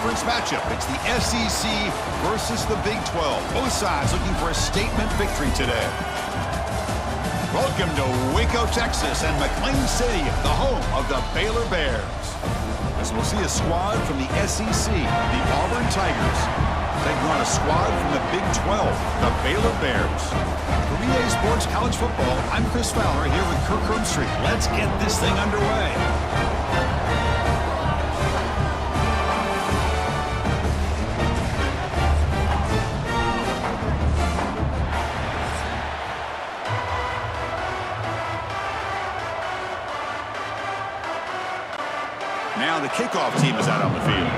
conference matchup. It's the SEC versus the Big 12. Both sides looking for a statement victory today. Welcome to Waco, Texas, and McLean Stadium, the home of the Baylor Bears. As we'll see a squad from the SEC, the Auburn Tigers, taking on a squad from the Big 12, the Baylor Bears. For EA Sports College Football, I'm Chris Fowler here with Kirk Herbstreit. Let's get this thing underway. Now the kickoff team is out on the field.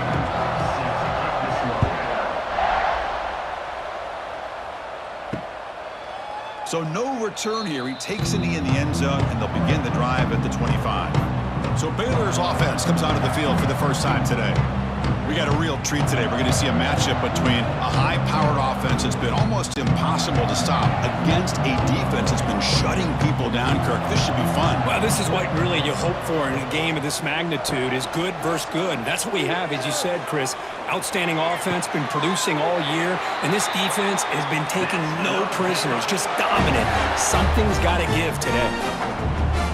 So no return here. He takes a knee in the end zone, and they'll begin the drive at the 25. So Baylor's offense comes onto the field for the first time today. We got a real treat today. We're going to see a matchup between a high-powered offense that's been almost impossible to stop against a defense that's been shutting people down, Kirk. This should be fun. Well, this is what really you hope for in a game of this magnitude is good versus good. And that's what we have, as you said, Chris. Outstanding offense, been producing all year, and this defense has been taking no prisoners, just dominant. Something's got to give today.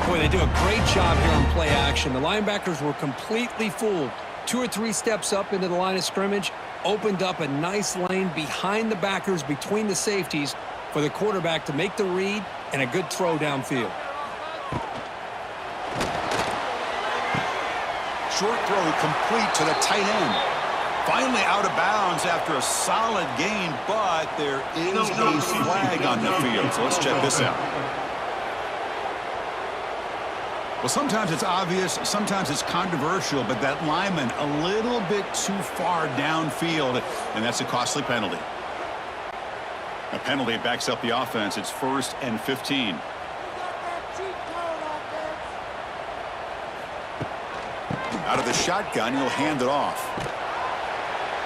Boy, they do a great job here on play action. The linebackers were completely fooled. 2 or 3 steps up into the line of scrimmage, opened up a nice lane behind the backers, between the safeties, for the quarterback to make the read and a good throw downfield. Short throw complete to the tight end. Finally out of bounds after a solid gain, but there is a flag on the field. So let's check this out. Well, sometimes it's obvious, sometimes it's controversial, but that lineman a little bit too far downfield, and that's a costly penalty. A penalty backs up the offense. It's 1st and 15. Out of the shotgun, he'll hand it off.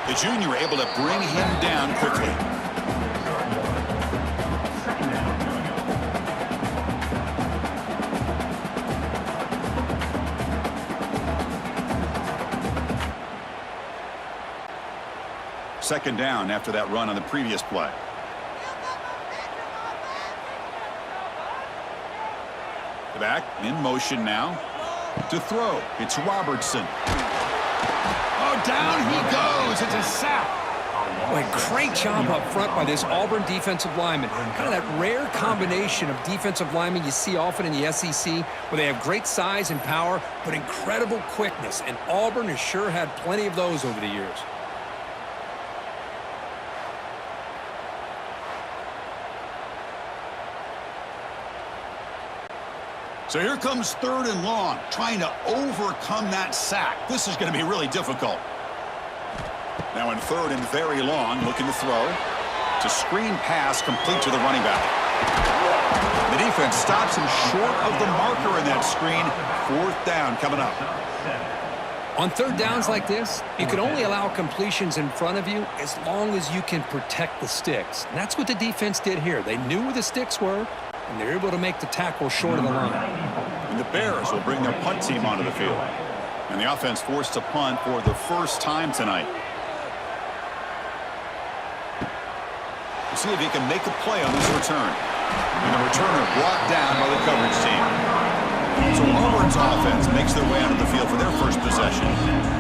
The junior able to bring him down quickly. Second down after that run on the previous play. The back in motion now to throw. It's Robertson. Oh, down he goes. It's a sack. Boy, great job up front by this Auburn defensive lineman. Kind of that rare combination of defensive linemen you see often in the SEC, where they have great size and power, but incredible quickness. And Auburn has sure had plenty of those over the years. So here comes 3rd and long, trying to overcome that sack. This is going to be really difficult. Now in 3rd and very long, looking to throw. It's a screen pass complete to the running back. The defense stops him short of the marker in that screen. 4th down coming up. On 3rd downs like this, you can only allow completions in front of you as long as you can protect the sticks. And that's what the defense did here. They knew where the sticks were, and they're able to make the tackle short of the line. And the Bears will bring their punt team onto the field. And the offense forced to punt for the first time tonight. We'll see if he can make a play on this return. And the returner brought down by the coverage team. So Auburn's offense makes their way onto the field for their first possession.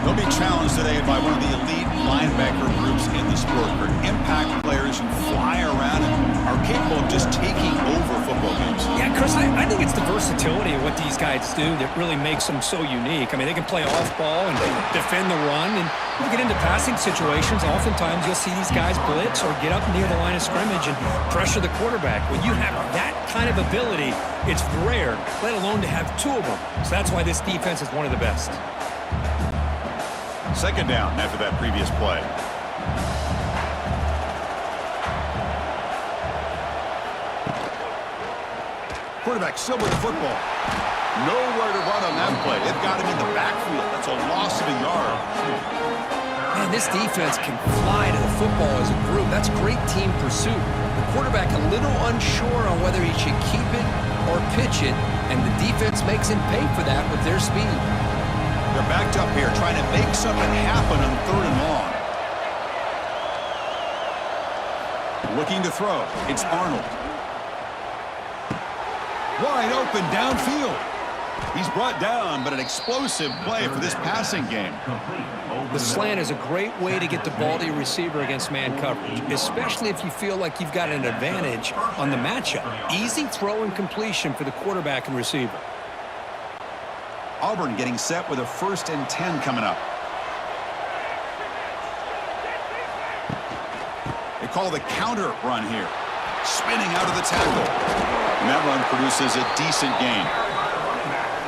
They'll be challenged today by one of the elite linebacker groups in the sport. Impact players who fly around and are capable of just taking over football games. Yeah, Chris, I think it's the versatility of what these guys do that really makes them so unique. I mean, they can play off ball and defend the run, and you get into passing situations. Oftentimes, you'll see these guys blitz or get up near the line of scrimmage and pressure the quarterback. When you have that kind of ability, it's rare, let alone to have 2 of them. So that's why this defense is one of the best. 2nd down after that previous play. Quarterback still with the football. Nowhere to run on that play. They've got him in the backfield. That's a loss of a yard. Man, this defense can fly to the football as a group. That's great team pursuit. The quarterback a little unsure on whether he should keep it or pitch it, and the defense makes him pay for that with their speed. They're backed up here trying to make something happen on 3rd and long. Looking to throw. It's Arnold. Wide open downfield. He's brought down, but an explosive play for this passing game. The slant is a great way to get the ball to your receiver against man coverage, especially if you feel like you've got an advantage on the matchup. Easy throw and completion for the quarterback and receiver. Auburn getting set with a 1st and 10 coming up. They call the counter run here. Spinning out of the tackle. And that run produces a decent gain.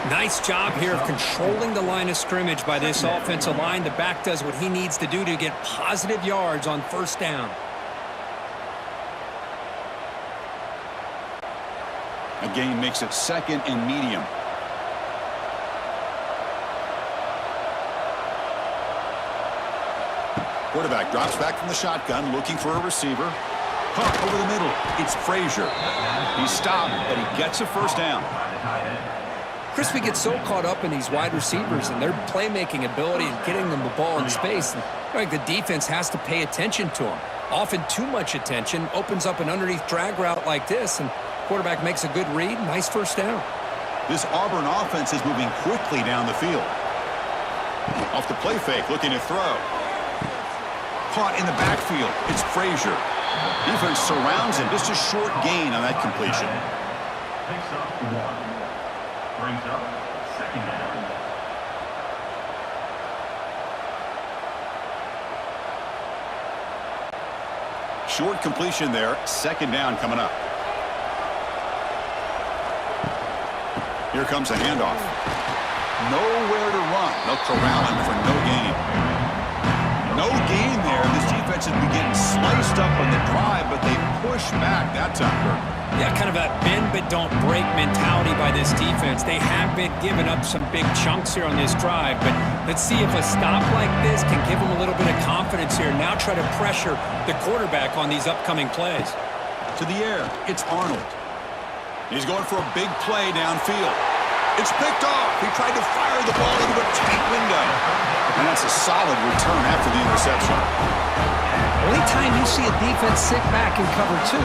Nice job here of controlling the line of scrimmage by this offensive line. The back does what he needs to do to get positive yards on 1st down. A gain makes it 2nd and medium. Quarterback drops back from the shotgun, looking for a receiver. Pump over the middle. It's Frazier. He's stopped, but he gets a 1st down. Chris, we get so caught up in these wide receivers and their playmaking ability and getting them the ball in space. And like the defense has to pay attention to them. Often too much attention opens up an underneath drag route like this, and quarterback makes a good read. Nice 1st down. This Auburn offense is moving quickly down the field. Off the play fake, looking to throw. Caught in the backfield. It's Frazier. Defense surrounds him. Just a short gain on that completion. Picks up 1. Brings up 2nd down. Short completion there. 2nd down coming up. Here comes a handoff. Nowhere to run. They'll corral him for no gain. No gain there. This defense has been getting sliced up on the drive, but they push back that time. Yeah, kind of a bend but don't break mentality by this defense. They have been giving up some big chunks here on this drive, but let's see if a stop like this can give them a little bit of confidence here. Now try to pressure the quarterback on these upcoming plays. To the air, it's Arnold. He's going for a big play downfield. It's picked off. He tried to fire the ball into a tight window. And that's a solid return after the interception. Anytime you see a defense sit back and cover 2,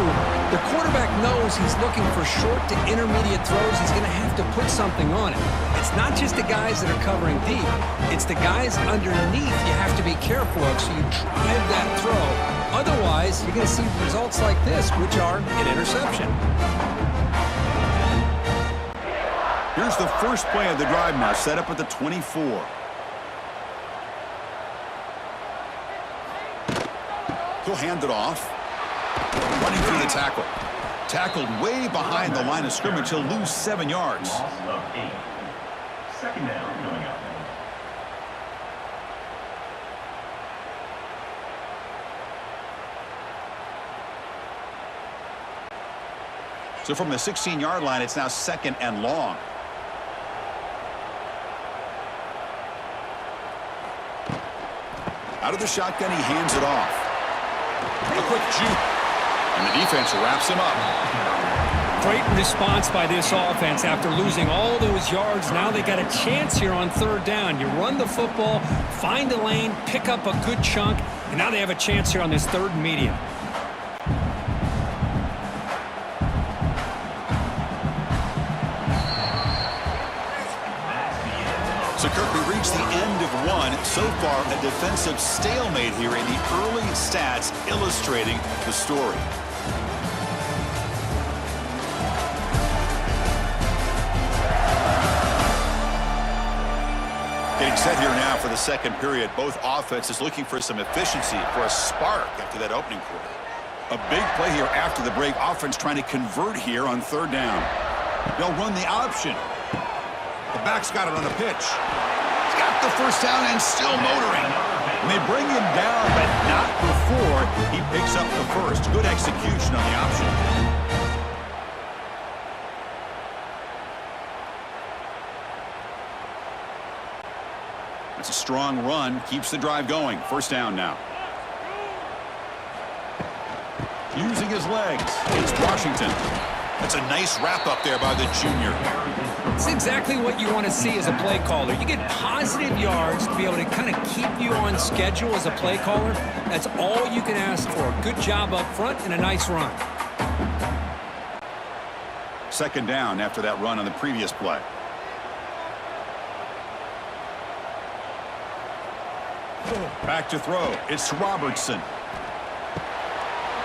the quarterback knows he's looking for short to intermediate throws. He's going to have to put something on it. It's not just the guys that are covering deep. It's the guys underneath you have to be careful of, so you drive that throw. Otherwise, you're going to see results like this, which are an interception. Here's the first play of the drive now, set up at the 24. He'll hand it off. Running through the tackle. Tackled way behind the line of scrimmage. He'll lose 7 yards. Loss of 8. 2nd down coming up. So from the 16-yard line, it's now 2nd and long. Out of the shotgun, he hands it off. A quick juke. And the defense wraps him up. Great response by this offense after losing all those yards. Now they got a chance here on 3rd down. You run the football, find a lane, pick up a good chunk, and now they have a chance here on this 3rd and medium. So, Kirk, we reached the end of 1. So far, a defensive stalemate here in the early stats illustrating the story. Getting set here now for the 2nd period. Both offenses looking for some efficiency, for a spark after that opening quarter. A big play here after the break. Offense trying to convert here on 3rd down. They'll run the option. The back's got it on the pitch. He's got the 1st down and still motoring. And they bring him down, but not before he picks up the 1st. Good execution on the option. That's a strong run. Keeps the drive going. 1st down now. Using his legs. It's Washington. That's a nice wrap up there by the junior. It's exactly what you want to see as a play caller. You get positive yards to be able to kind of keep you on schedule as a play caller. That's all you can ask for. Good job up front and a nice run. Second down after that run on the previous play. Back to throw. It's Robertson.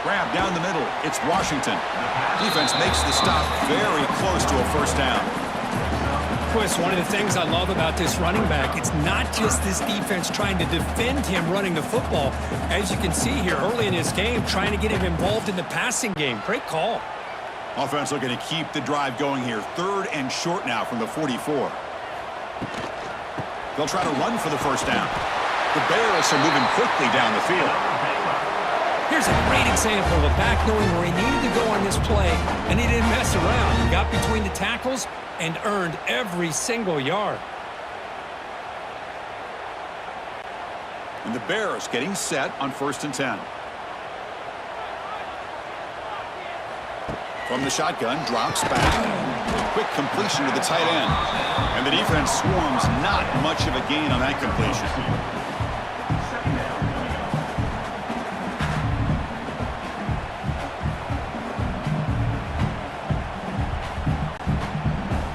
Grab down the middle. It's Washington. Defense makes the stop very close to a first down. Chris, one of the things I love about this running back, it's not just this defense trying to defend him running the football. As you can see here early in this game, trying to get him involved in the passing game. Great call. Offense looking to keep the drive going here. Third and short now from the 44. They'll try to run for the first down. The Bears are moving quickly down the field. Here's a great example of a back knowing where he needed to go on this play, and he didn't mess around. He got between the tackles and earned every single yard. And the Bears getting set on 1st and 10. From the shotgun, drops back. Quick completion to the tight end. And the defense swarms, not much of a gain on that completion.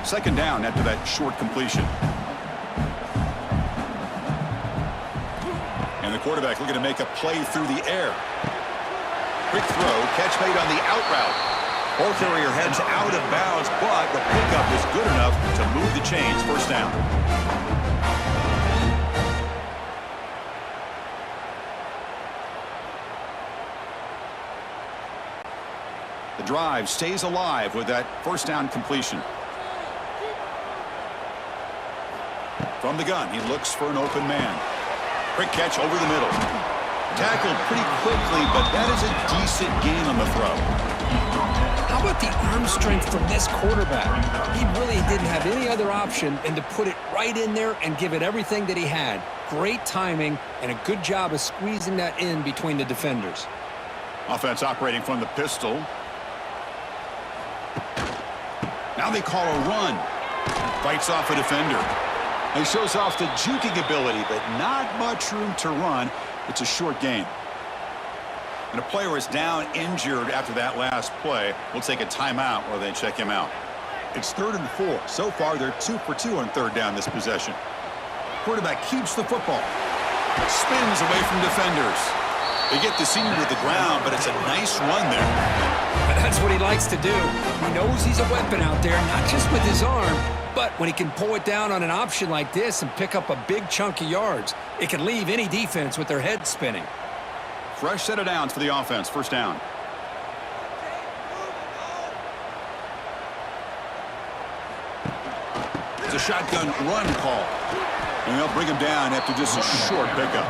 Second down after that short completion. And the quarterback looking to make a play through the air. Quick throw, catch made on the out route. Ball carrier heads out of bounds, but the pickup is good enough to move the chains. First down. The drive stays alive with that first down completion. From the gun, he looks for an open man. Quick catch over the middle. Tackled pretty quickly, but that is a decent gain on the throw. How about the arm strength from this quarterback? He really didn't have any other option than to put it right in there and give it everything that he had. Great timing and a good job of squeezing that in between the defenders. Offense operating from the pistol. Now they call a run. Fights off a defender. He shows off the juking ability, but not much room to run. It's a short gain. And a player is down injured after that last play. We'll take a timeout while they check him out. It's 3rd and 4. So far, they're 2 for 2 on third down this possession. Quarterback keeps the football. Spins away from defenders. They get the senior to the ground, but it's a nice run there. But that's what he likes to do. He knows he's a weapon out there, not just with his arm, but when he can pull it down on an option like this and pick up a big chunk of yards, it can leave any defense with their head spinning. Fresh set of downs for the offense. First down. It's a shotgun run call. And they'll bring him down after just a short pickup.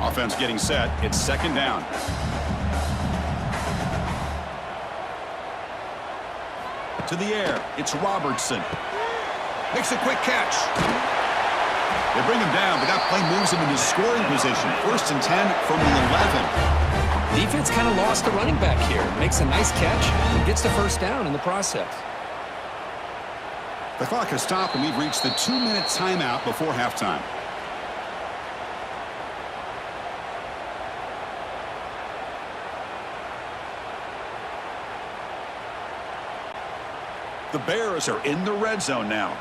Offense getting set. It's second down. To the air. It's Robertson. Makes a quick catch. They bring him down, but that play moves him into scoring position. 1st and 10 from the 11. Defense kind of lost the running back here. Makes a nice catch and gets the first down in the process. The clock has stopped, and we've reached the 2-minute timeout before halftime. The Bears are in the red zone now.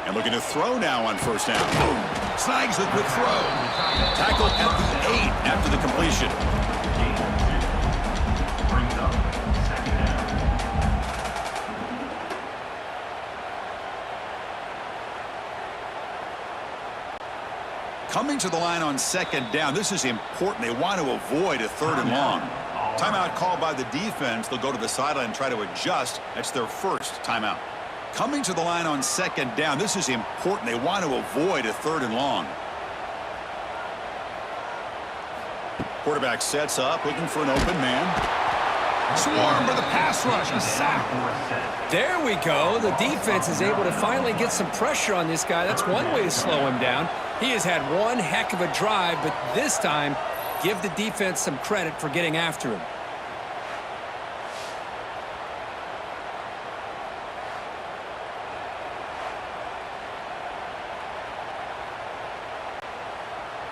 And looking to throw now on first down. Boom. Snags the quick throw. Tackled at the 8 after the completion. Coming to the line on second down. This is important. They want to avoid a 3rd and long. Timeout called by the defense. They'll go to the sideline and try to adjust. That's their first timeout. Coming to the line on second down. This is important. They want to avoid a 3rd and long. Quarterback sets up, looking for an open man. Swarmed by the pass rush. A sack. There we go. The defense is able to finally get some pressure on this guy. That's one way to slow him down. He has had one heck of a drive, but this time, give the defense some credit for getting after him.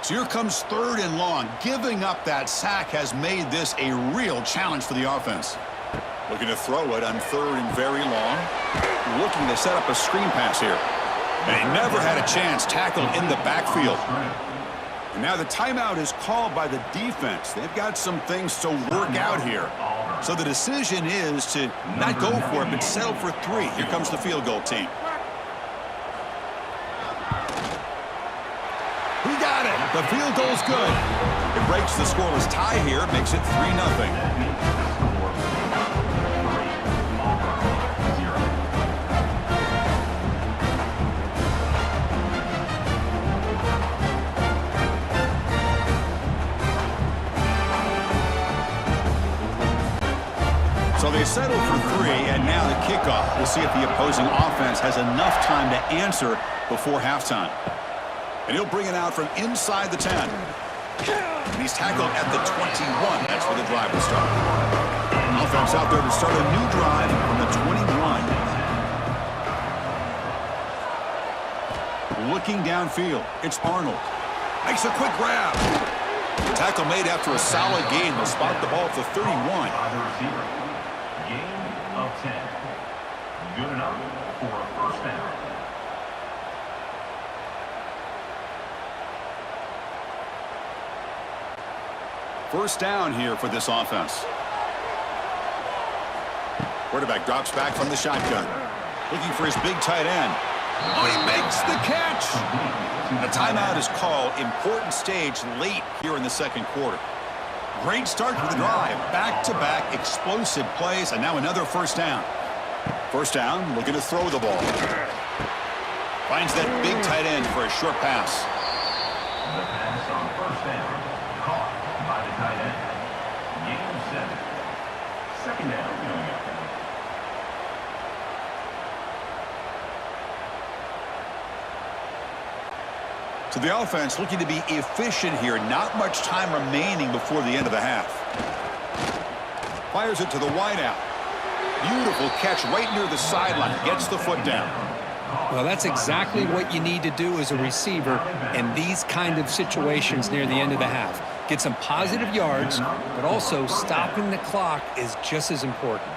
So here comes 3rd and long. Giving up that sack has made this a real challenge for the offense. Looking to throw it on 3rd and very long. Looking to set up a screen pass here. And he never had a chance tackled in the backfield. And now the timeout is called by the defense. They've got some things to work out here. So the decision is to not go for it, but settle for 3. Here comes the field goal team. He got it. The field goal's good. It breaks the scoreless tie here, makes it 3-0. So they settle for 3, and now the kickoff. We'll see if the opposing offense has enough time to answer before halftime. And he'll bring it out from inside the 10. And he's tackled at the 21. That's where the drive will start. Offense out there to start a new drive from the 21. Looking downfield, it's Arnold. Makes a quick grab. Tackle made after a solid gain. They'll spot the ball at the 31. Gain of 10. Good enough for a first down. First down here for this offense. Quarterback drops back from the shotgun. Looking for his big tight end. Oh, he makes the catch! And a timeout is called. Important stage late here in the second quarter. Great start to the drive. Back-to-back explosive plays, and now another first down. First down, looking to throw the ball. Finds that big tight end for a short pass. The pass on first down. Caught by the tight end. Gain of 7. Second down. So the offense looking to be efficient here. Not much time remaining before the end of the half. Fires it to the wideout. Beautiful catch right near the sideline. Gets the foot down. Well, that's exactly what you need to do as a receiver in these kind of situations near the end of the half. Get some positive yards, but also stopping the clock is just as important.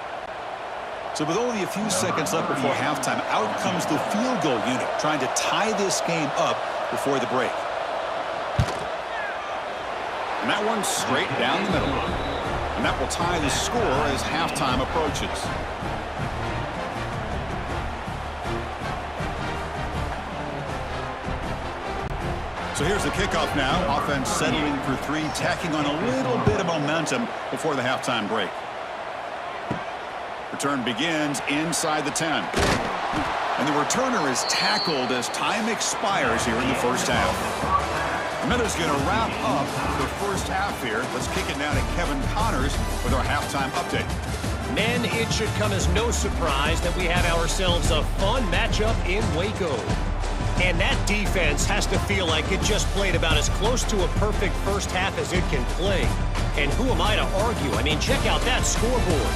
So with only a few seconds left before halftime, out comes the field goal unit, trying to tie this game up before the break. And that one's straight down the middle. And that will tie the score as halftime approaches. So here's the kickoff now. Offense settling for 3, tacking on a little bit of momentum before the halftime break. Return begins inside the 10. And the returner is tackled as time expires here in the first half. The Minutes going to wrap up the first half here. Let's kick it now to Kevin Connors with our halftime update. Men, it should come as no surprise that we have ourselves a fun matchup in Waco. And that defense has to feel like it just played about as close to a perfect first half as it can play. And who am I to argue? I mean, check out that scoreboard.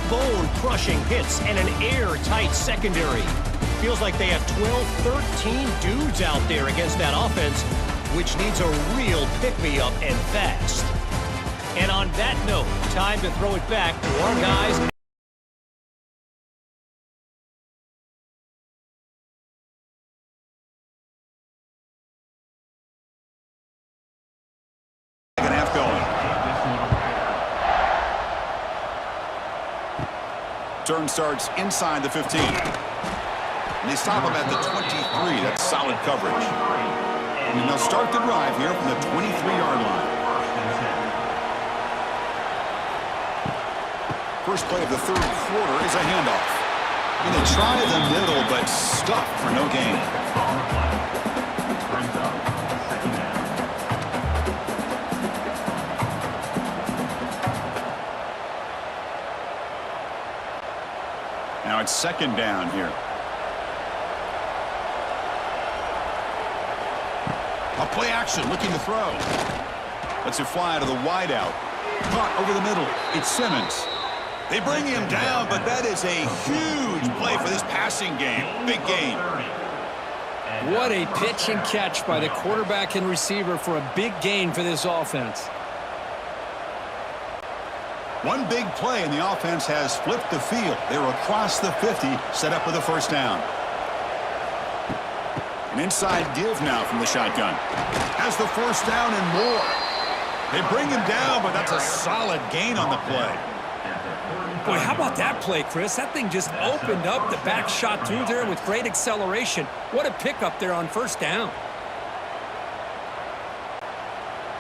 Bone-crushing hits and an airtight secondary. Feels like they have 12, 13 dudes out there against that offense, which needs a real pick-me-up and fast. And on that note, time to throw it back to our guys. Turn starts inside the 15. And they stop him at the 23. That's solid coverage. And they'll start the drive here from the 23-yard line. First play of the third quarter is a handoff. And they try the middle, but stuffed for no gain. second down here. A play action, looking to throw. Lets it fly to the wideout. Caught over the middle. It's Simmons. They bring him down, but that is a huge play for this passing game. Big gain. What a pitch and catch by the quarterback and receiver for a big gain for this offense. One big play, and the offense has flipped the field. They were across the 50, set up with a first down. An inside give now from the shotgun. Has the first down and more. They bring him down, but that's a solid gain on the play. Boy, how about that play, Chris? That thing just opened up. The back shot through there with great acceleration. What a pickup there on first down.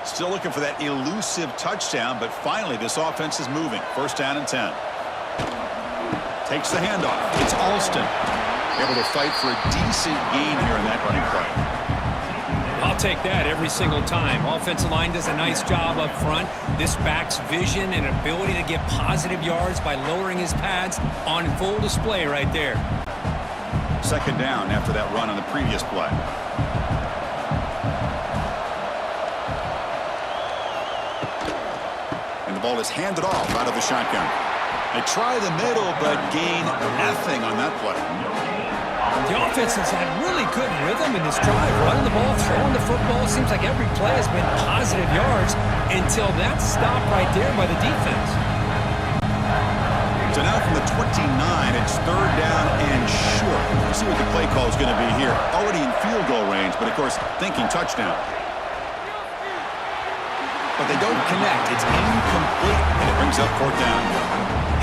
Still looking for that elusive touchdown, but finally this offense is moving. First down and 10. Takes the handoff. It's Alston. Able to fight for a decent gain here in that running play. I'll take that every single time. Offensive line does a nice job up front. This back's vision and ability to get positive yards by lowering his pads on full display right there. Second down after that run on the previous play. And the ball is handed off out of the shotgun. They try the middle, but gain nothing on that play. The offense has had really good rhythm in this drive. Running the ball, throwing the football. Seems like every play has been positive yards until that stop right there by the defense. So now from the 29, it's third down and short. We'll see what the play call is going to be here. Already in field goal range, but of course thinking touchdown. But they don't connect. It's incomplete, and it brings up fourth down.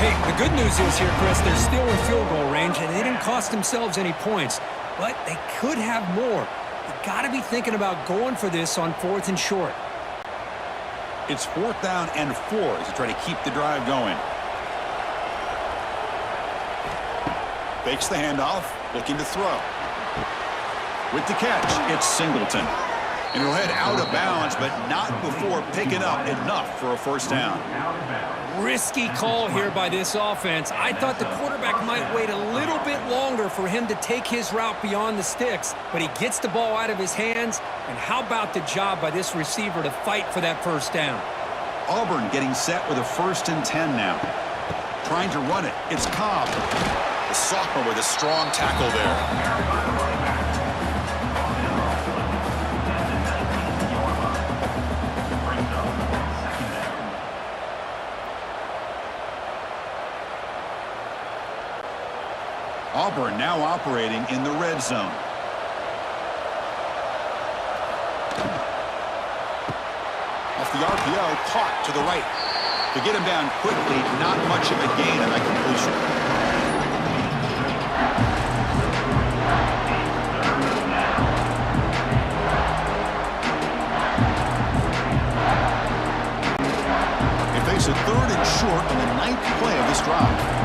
Hey, the good news is here, Chris, they're still in field goal range, and they didn't cost themselves any points. But they could have more. You've got to be thinking about going for this on fourth and short. It's fourth down and 4 as they try to keep the drive going. Fakes the handoff, looking to throw. With the catch, it's Singleton. And he'll head out of bounds, but not before picking up enough for a first down. Risky call here by this offense. I thought the quarterback might wait a little bit longer for him to take his route beyond the sticks, but he gets the ball out of his hands. And how about the job by this receiver to fight for that first down? Auburn getting set with a first and 10 now. Trying to run it. It's Cobb. The sophomore with a strong tackle there. Auburn now operating in the red zone. Off the RPO, caught to the right. To get him down quickly, not much of a gain on that completion. They face a third and short on the 9th play of this drive.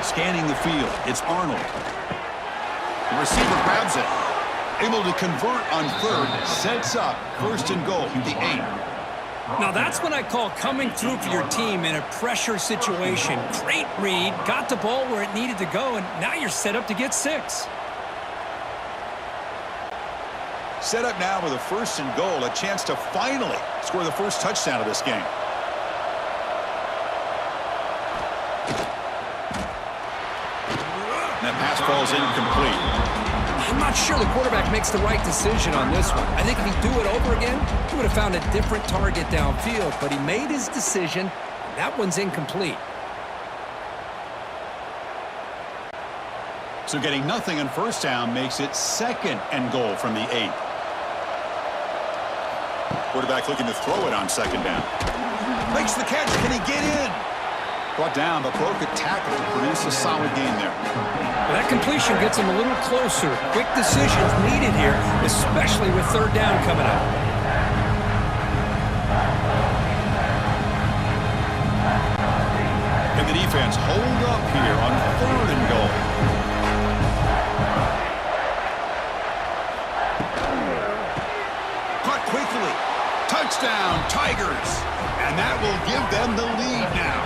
Scanning the field, it's Arnold. The receiver grabs it. Able to convert on third, sets up first and goal, the 8. Now that's what I call coming through for your team in a pressure situation. Great read, got the ball where it needed to go, and now you're set up to get 6. Set up now with a first and goal, a chance to finally score the first touchdown of this game. That pass falls incomplete. I'm not sure the quarterback makes the right decision on this one. I think if he'd do it over again, he would have found a different target downfield, but he made his decision. That one's incomplete. So getting nothing on first down makes it second and goal from the 8. Quarterback looking to throw it on second down. Makes the catch. Can he get in? Brought down, but broke a tackle to produce a solid gain there. Well, that completion gets him a little closer. Quick decisions needed here, especially with third down coming up. And the defense hold up here on third and goal. Caught quickly. Touchdown, Tigers. And that will give them the lead now.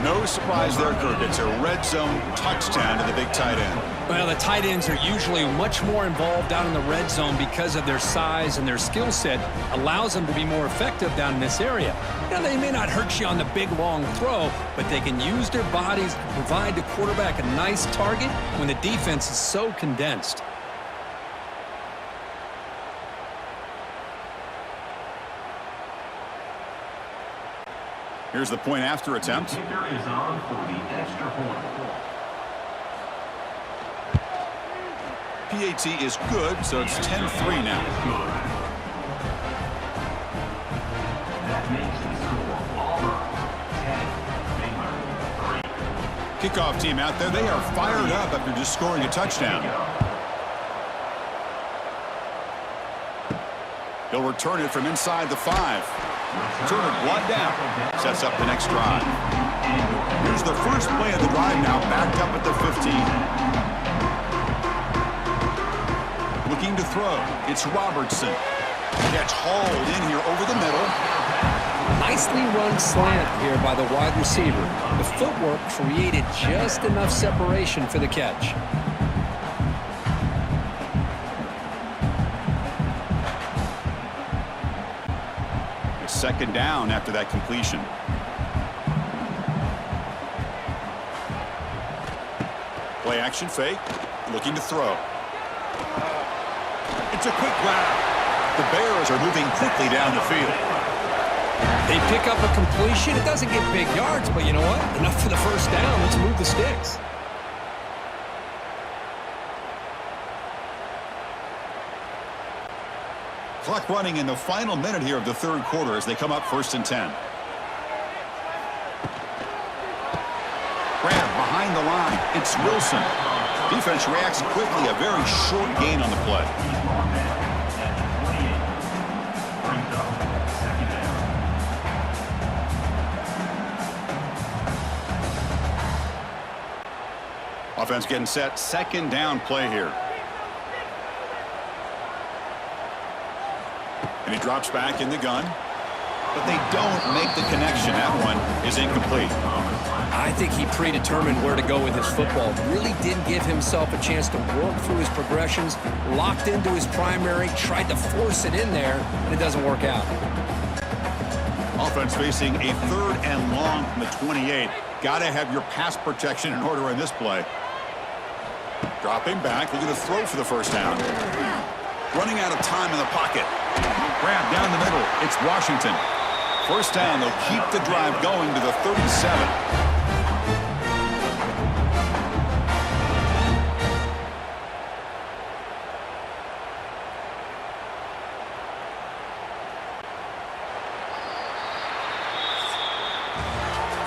No surprise there, Kirk. It's a red zone touchdown to the big tight end. Well, the tight ends are usually much more involved down in the red zone because of their size, and their skill set allows them to be more effective down in this area. Now, they may not hurt you on the big, long throw, but they can use their bodies to provide the quarterback a nice target when the defense is so condensed. Here's the point after attempt. The kicker is on for the extra point. PAT is good, so it's 10-3 now. Good. That makes the score Auburn 10, Baylor 3. Kickoff team out there. They are fired up after just scoring a touchdown. He'll return it from inside the 5. Turner blood down. Sets up the next drive. Here's the first play of the drive now, backed up at the 15. Looking to throw. It's Robertson. Gets hauled in here over the middle. Nicely run slant here by the wide receiver. The footwork created just enough separation for the catch. Second down after that completion. Play action fake. Looking to throw. It's a quick grab. The Bears are moving quickly down the field. They pick up a completion. It doesn't get big yards, but you know what? Enough for the first down. Let's move the sticks. Clock running in the final minute here of the third quarter as they come up 1st and 10. Grab behind the line. It's Wilson. Defense reacts quickly. A very short gain on the play. Offense getting set. Second down play here. And he drops back in the gun. But they don't make the connection. That one is incomplete. I think he predetermined where to go with his football. Really didn't give himself a chance to work through his progressions. Locked into his primary. Tried to force it in there. And it doesn't work out. Offense facing a 3rd and long from the 28. Got to have your pass protection in order in this play. Dropping back. Looking to throw for the first down. Running out of time in the pocket. Grab down the middle. It's Washington. First down. They'll keep the drive going to the 37.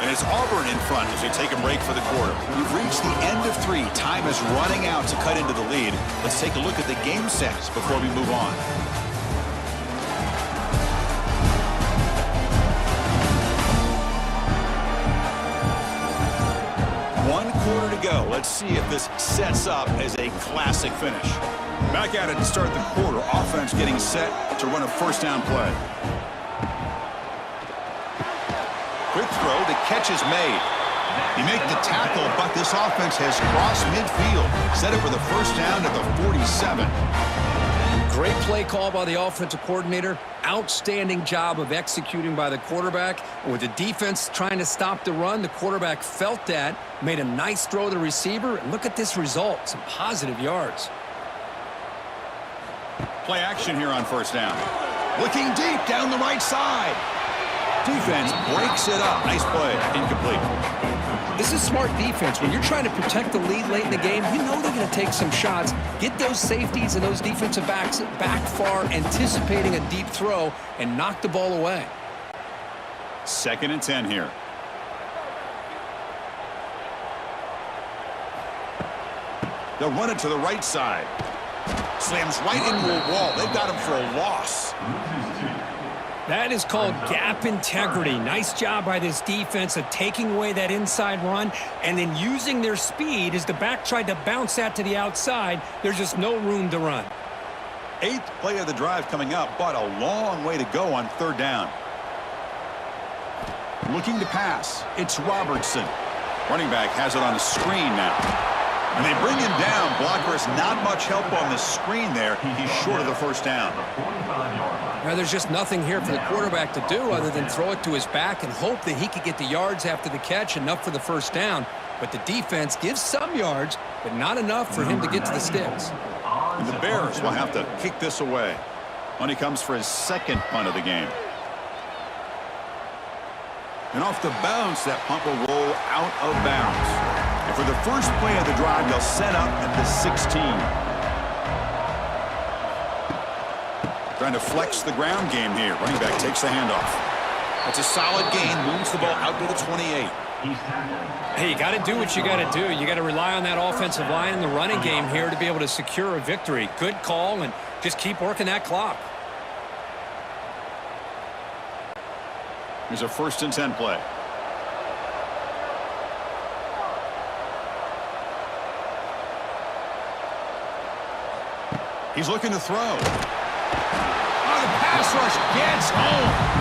And it's Auburn in front as they take a break for the quarter. We've reached the end of 3. Time is running out to cut into the lead. Let's take a look at the game sets before we move on. One quarter to go. Let's see if this sets up as a classic finish. Back at it to start the quarter. Offense getting set to run a first down play. Quick throw. The catch is made. You make the tackle, but this offense has crossed midfield. Set it for the first down at the 47. Great play call by the offensive coordinator. Outstanding job of executing by the quarterback. And with the defense trying to stop the run, the quarterback felt that, made a nice throw to the receiver. And look at this result. Some positive yards. Play action here on first down. Looking deep down the right side. Defense breaks it up. Nice play. Incomplete. This is smart defense. When you're trying to protect the lead late in the game, you know they're going to take some shots. Get those safeties and those defensive backs back far, anticipating a deep throw, and knock the ball away. 2nd and 10 here. They'll run it to the right side. Slams right into a wall. They've got him for a loss. That is called gap integrity. Nice job by this defense of taking away that inside run and then using their speed as the back tried to bounce that to the outside. There's just no room to run. 8th play of the drive coming up, but a long way to go on 3rd down. Looking to pass. It's Robertson. Running back has it on the screen now. And they bring him down. Blockers not much help on the screen there. He's short of the first down. Now, there's just nothing here for the quarterback to do other than throw it to his back and hope that he could get the yards after the catch, enough for the first down. But the defense gives some yards, but not enough for him to get to the sticks. And the Bears will have to kick this away. When he comes for his second punt of the game. And off the bounce, that punt will roll out of bounds. And for the first play of the drive, they'll set up at the 16. Trying to flex the ground game here. Running back takes the handoff. That's a solid gain. Moves the ball out to the 28. Hey, you got to do what you got to do. You got to rely on that offensive line and the running game here to be able to secure a victory. Good call, and just keep working that clock. Here's a 1st and 10 play. He's looking to throw. Oh, the pass rush gets home.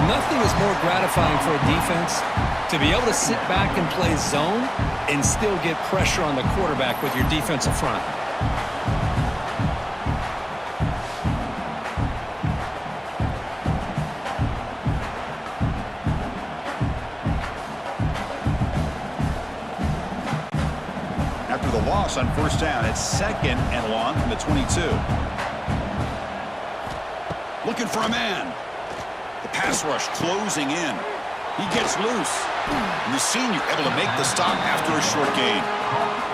Nothing is more gratifying for a defense to be able to sit back and play zone and still get pressure on the quarterback with your defensive front. After the loss on first down, it's 2nd and long from the 22. Looking for a man. The pass rush closing in. He gets loose. And the senior able to make the stop after a short gain.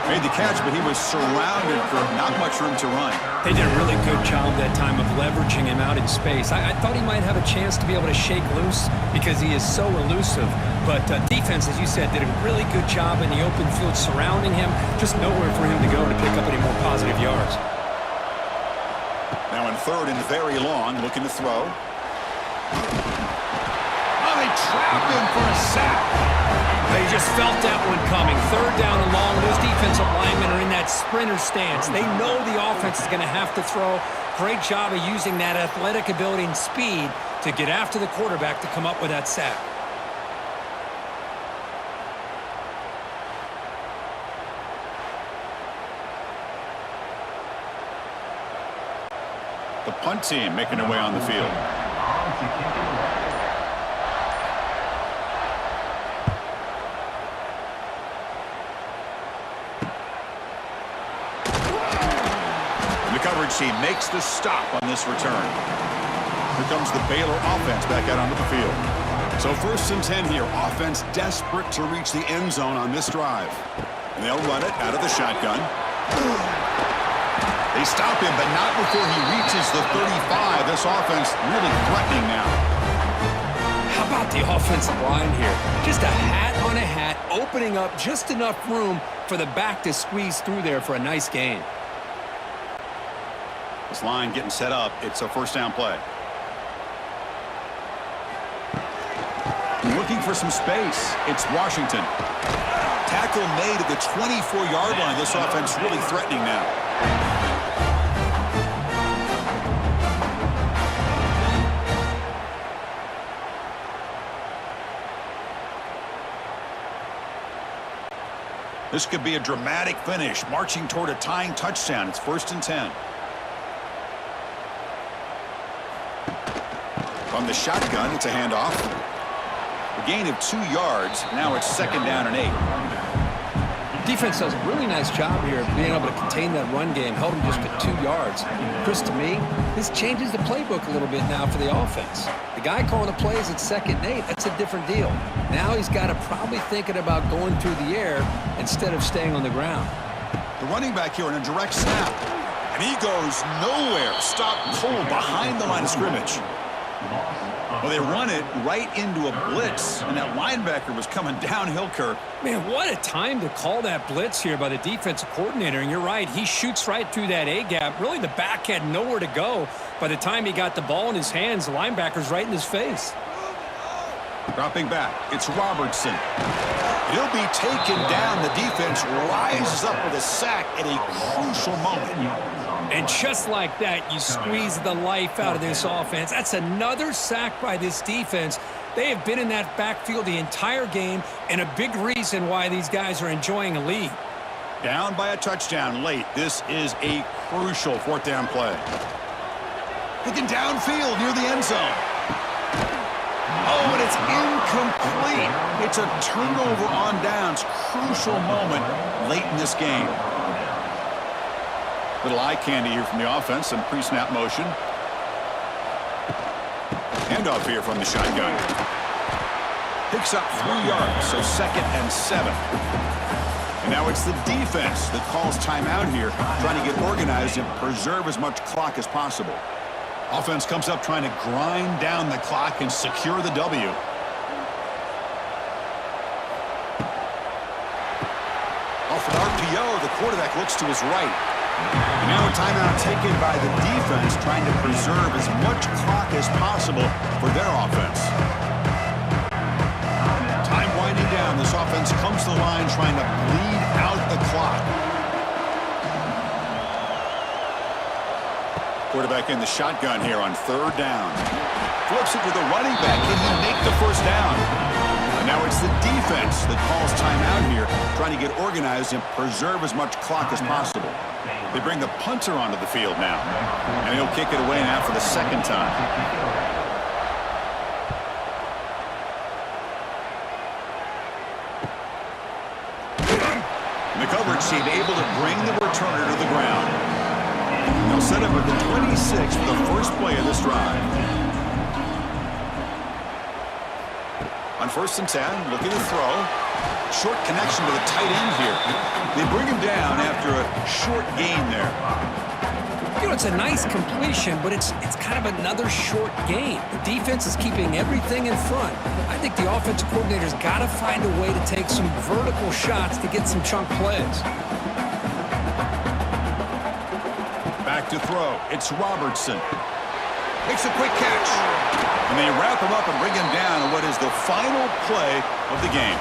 Made the catch, but he was surrounded for not much room to run. They did a really good job that time of leveraging him out in space. I thought he might have a chance to be able to shake loose because he is so elusive. But defense, as you said, did a really good job in the open field surrounding him. Just nowhere for him to go to pick up any more positive yards. Now in 3rd and very long, looking to throw. Oh, they trap him for a sack. They just felt that one coming. 3rd down and long. Those defensive linemen are in that sprinter stance. They know the offense is going to have to throw. Great job of using that athletic ability and speed to get after the quarterback to come up with that sack. The punt team making their way on the field. The coverage team makes the stop on this return. Here comes the Baylor offense back out onto the field. So 1st and 10 here. Offense desperate to reach the end zone on this drive. And they'll run it out of the shotgun. They stop him, but not before he reaches the 35. This offense really threatening now. How about the offensive line here? Just a hat on a hat, opening up just enough room for the back to squeeze through there for a nice gain. This line getting set up. It's a 1st down play. Looking for some space. It's Washington. Tackle made at the 24-yard line. This offense really threatening now. This could be a dramatic finish, marching toward a tying touchdown. It's 1st and 10. From the shotgun, it's a handoff. A gain of 2 yards. Now it's 2nd down and 8. Defense does a really nice job here of being able to contain that run game, held him just to 2 yards. Chris, to me, this changes the playbook a little bit now for the offense. The guy calling the plays at 2nd and 8, that's a different deal. Now he's got to probably thinking about going through the air instead of staying on the ground. The running back here in a direct snap. And he goes nowhere. Stopped cold behind the line of scrimmage. Well, they run it right into a blitz, and that linebacker was coming downhill, Kirk. Man, what a time to call that blitz here by the defensive coordinator. And you're right, he shoots right through that A-gap. Really, the back had nowhere to go. By the time he got the ball in his hands, the linebacker's right in his face. Dropping back, it's Robertson. He'll be taken down. The defense rises up with a sack at a crucial moment. And just like that, you squeeze the life out of this offense. That's another sack by this defense. They have been in that backfield the entire game, and a big reason why these guys are enjoying a lead. Down by a touchdown late. This is a crucial fourth down play. Looking downfield near the end zone. Oh, and it's incomplete. It's a turnover on downs. Crucial moment late in this game. Little eye candy here from the offense. Some pre-snap motion. Handoff here from the shotgun. Picks up 3 yards, so 2nd and 7. And now it's the defense that calls timeout here, trying to get organized and preserve as much clock as possible. Offense comes up trying to grind down the clock and secure the W. Off an RPO, the quarterback looks to his right. And now a timeout taken by the defense, trying to preserve as much clock as possible for their offense. Time winding down. This offense comes to the line trying to bleed out the clock. Quarterback in the shotgun here on 3rd down. Flips it to the running back. Can he make the first down? And now it's the defense that calls timeout here, trying to get organized and preserve as much clock as possible. They bring the punter onto the field now. And he'll kick it away now for the 2nd time. And the coverage team able to bring the returner to the ground. They'll set up at the 26 for the first play of this drive. On 1st and 10, looking to throw. Short connection to the tight end here. They bring him down after a short gain there. You know, it's a nice completion, but it's kind of another short gain. The defense is keeping everything in front. I think the offensive coordinator's got to find a way to take some vertical shots to get some chunk plays. Back to throw. It's Robertson. Makes a quick catch. And they wrap him up and bring him down on what is the final play of the game.